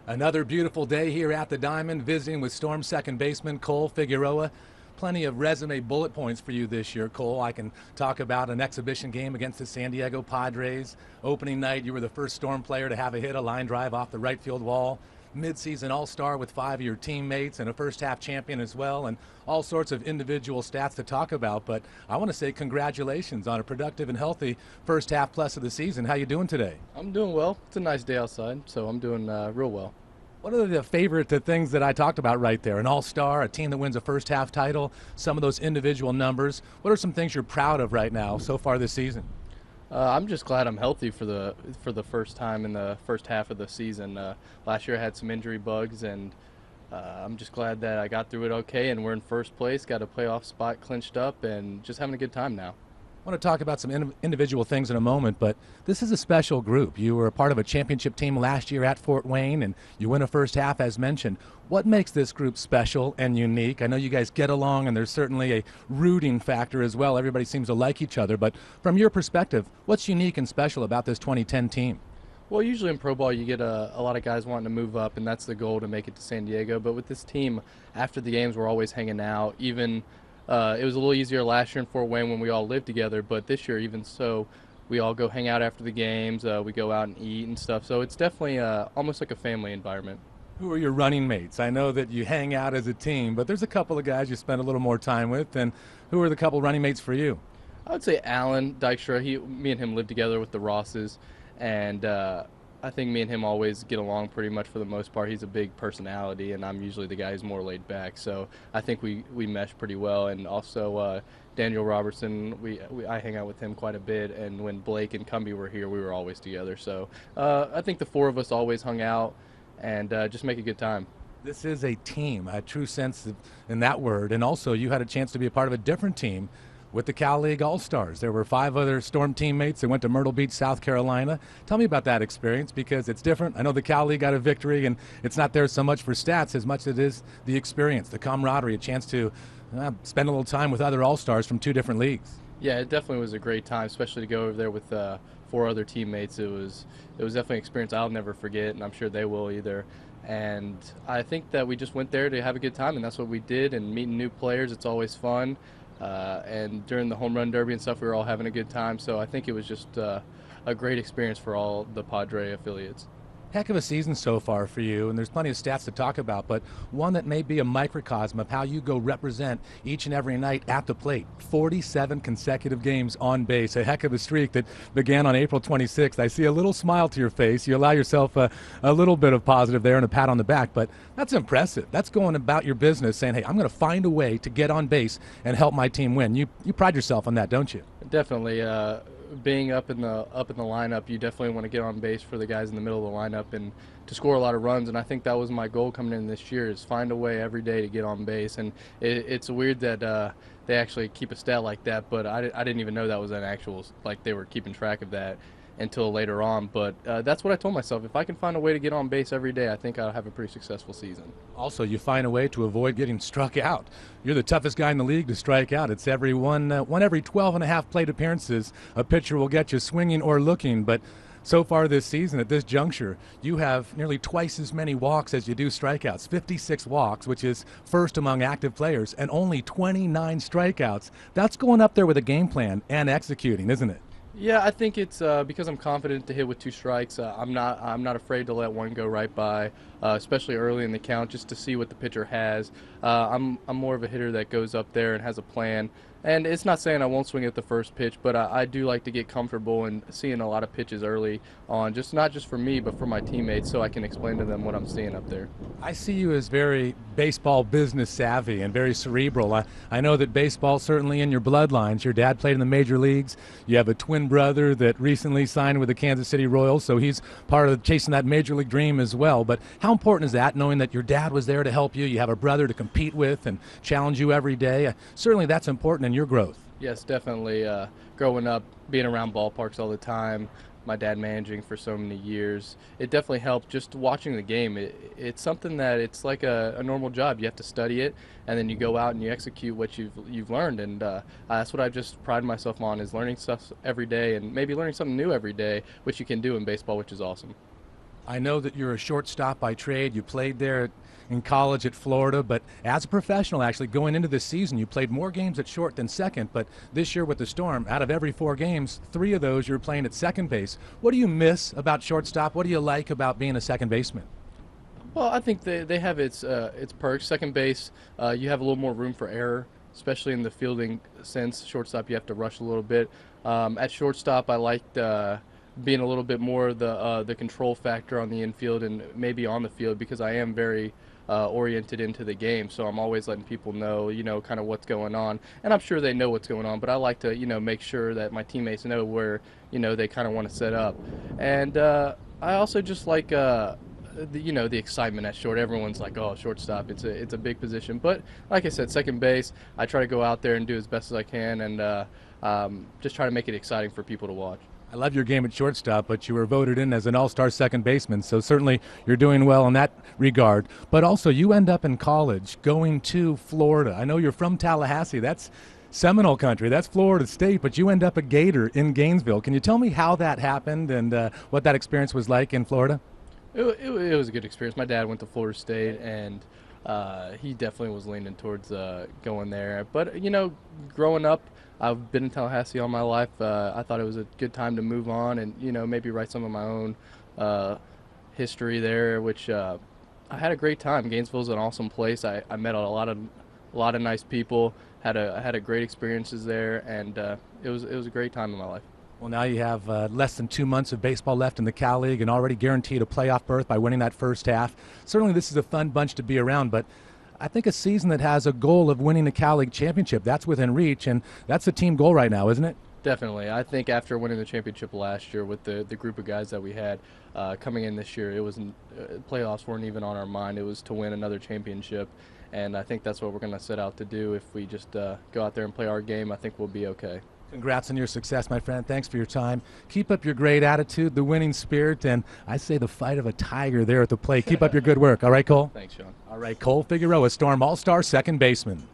Another beautiful day here at the Diamond, visiting with Storm second baseman Cole Figueroa. Plenty of resume bullet points for you this year, Cole. I can talk about an exhibition game against the San Diego Padres. Opening night, you were the first Storm player to have a hit a line drive off the right field wall. Midseason All-Star with 5 of your teammates and a first-half champion as well, and all sorts of individual stats to talk about. But I want to say congratulations on a productive and healthy first half plus of the season. How you doing today? I'm doing well. It's a nice day outside, so I'm doing real well. What are the favorite things that I talked about right there? An all-star, a team that wins a first half title, some of those individual numbers. What are some things you're proud of right now so far this season? I'm just glad I'm healthy for the first time in the first half of the season. Last year I had some injury bugs, and I'm just glad that I got through it okay, and we're in first place, got a playoff spot clinched up, and just having a good time now. I want to talk about some individual things in a moment, but this is a special group. You were a part of a championship team last year at Fort Wayne, and you win a first half, as mentioned. What makes this group special and unique? I know you guys get along, and there's certainly a rooting factor as well. Everybody seems to like each other, but from your perspective, what's unique and special about this 2010 team? Well, usually in pro ball you get a lot of guys wanting to move up, and that's the goal, to make it to San Diego. But with this team, after the games, we're always hanging out. Even it was a little easier last year in Fort Wayne when we all lived together, but this year, even so, we all go hang out after the games. We go out and eat and stuff. So it's definitely almost like a family environment. Who are your running mates? I know that you hang out as a team, but there's a couple of guys you spend a little more time with. And who are the couple running mates for you? I would say Alan Dykstra. Me and him live together with the Rosses, and I think me and him always get along pretty much for the most part. He's a big personality, and I'm usually the guy who's more laid back. So I think we mesh pretty well. And also Daniel Robertson, I hang out with him quite a bit. And when Blake and Cumby were here, we were always together. So I think the four of us always hung out and just make a good time. This is a team, a true sense in that word. And also, you had a chance to be a part of a different team with the Cal League All-Stars. There were 5 other Storm teammates that went to Myrtle Beach, South Carolina. Tell me about that experience, because it's different. I know the Cal League got a victory, and it's not there so much for stats as much as it is the experience, the camaraderie, a chance to spend a little time with other All-Stars from 2 different leagues. Yeah, it definitely was a great time, especially to go over there with 4 other teammates. It was definitely an experience I'll never forget, and I'm sure they will either. And I think that we just went there to have a good time, and that's what we did. And meeting new players, it's always fun. And during the home run derby and stuff, we were all having a good time. So I think it was just a great experience for all the Padre affiliates. Heck of a season so far for you, and there's plenty of stats to talk about, but one that may be a microcosm of how you go represent each and every night at the plate. 47 consecutive games on base, a heck of a streak that began on April 26th. I see a little smile to your face. You allow yourself a little bit of positive there and a pat on the back, but that's impressive. That's going about your business saying, hey, I'm going to find a way to get on base and help my team win. You pride yourself on that, don't you? Definitely. Being up in the lineup, you definitely want to get on base for the guys in the middle of the lineup and to score a lot of runs. And I think that was my goal coming in this year, is find a way every day to get on base. And it's weird that they actually keep a stat like that, but I didn't even know that was an actual, like, they were keeping track of that until later on. But that's what I told myself. If I can find a way to get on base every day, I think I'll have a pretty successful season. Also, you find a way to avoid getting struck out. You're the toughest guy in the league to strike out. It's every one every 12 and a half plate appearances a pitcher will get you swinging or looking. But so far this season, at this juncture, you have nearly twice as many walks as you do strikeouts. 56 walks, which is first among active players, and only 29 strikeouts. That's going up there with a game plan and executing, isn't it? Yeah, I think it's because I'm confident to hit with 2 strikes. I'm not afraid to let one go right by, especially early in the count, just to see what the pitcher has. I'm more of a hitter that goes up there and has a plan. And it's not saying I won't swing at the first pitch, but I do like to get comfortable in seeing a lot of pitches early on, just not just for me, but for my teammates, so I can explain to them what I'm seeing up there. I see you as very baseball business savvy and very cerebral. I know that baseball certainly in your bloodlines. Your dad played in the major leagues. You have a twin brother that recently signed with the Kansas City Royals, so he's part of chasing that major league dream as well. But how important is that, knowing that your dad was there to help you? You have a brother to compete with and challenge you every day. Certainly that's important in your growth. Yes, definitely. Growing up, being around ballparks all the time, my dad managing for so many years, it definitely helped. Just watching the game, it's something that it's like a normal job. You have to study it, and then you go out and you execute what you've learned. And that's what I just pride myself on, is learning stuff every day and maybe learning something new every day, which you can do in baseball, which is awesome. I know that you're a shortstop by trade. You played there in college at Florida, but as a professional, actually, going into this season, you played more games at short than second. But this year with the Storm, out of every 4 games, 3 of those you were playing at second base. What do you miss about shortstop? What do you like about being a second baseman? Well, I think they have its perks. Second base, you have a little more room for error, especially in the fielding sense. Shortstop, you have to rush a little bit. At shortstop, I liked being a little bit more the control factor on the infield and maybe on the field, because I am very oriented into the game. So I'm always letting people know, kind of what's going on. And I'm sure they know what's going on, but I like to, make sure that my teammates know where, they kind of want to set up. And I also just like, the excitement at short. Everyone's like, oh, shortstop, it's a big position. But like I said, second base, I try to go out there and do as best as I can, and just try to make it exciting for people to watch. I love your game at shortstop, but you were voted in as an all-star second baseman, so certainly you're doing well in that regard. But also, you end up in college going to Florida. I know you're from Tallahassee. That's Seminole country. That's Florida State, but you end up a Gator in Gainesville. Can you tell me how that happened and what that experience was like in Florida? It was a good experience. My dad went to Florida State, and he definitely was leaning towards going there. But, growing up, I've been in Tallahassee all my life. I thought it was a good time to move on and, maybe write some of my own history there, which I had a great time. Gainesville's an awesome place. I met a lot of nice people, had a great experiences there, and it was a great time in my life. Well, now you have less than 2 months of baseball left in the Cal League and already guaranteed a playoff berth by winning that first half. Certainly this is a fun bunch to be around, but I think a season that has a goal of winning the Cal League championship, that's within reach, and that's the team goal right now, isn't it? Definitely. I think after winning the championship last year with the group of guys that we had coming in this year, it was playoffs weren't even on our mind. It was to win another championship, and I think that's what we're going to set out to do. If we just go out there and play our game, I think we'll be okay. Congrats on your success, my friend. Thanks for your time. Keep up your great attitude, the winning spirit, and I say the fight of a tiger there at the plate. Keep up your good work. All right, Cole? Thanks, Sean. All right, Cole Figueroa, Storm All-Star second baseman.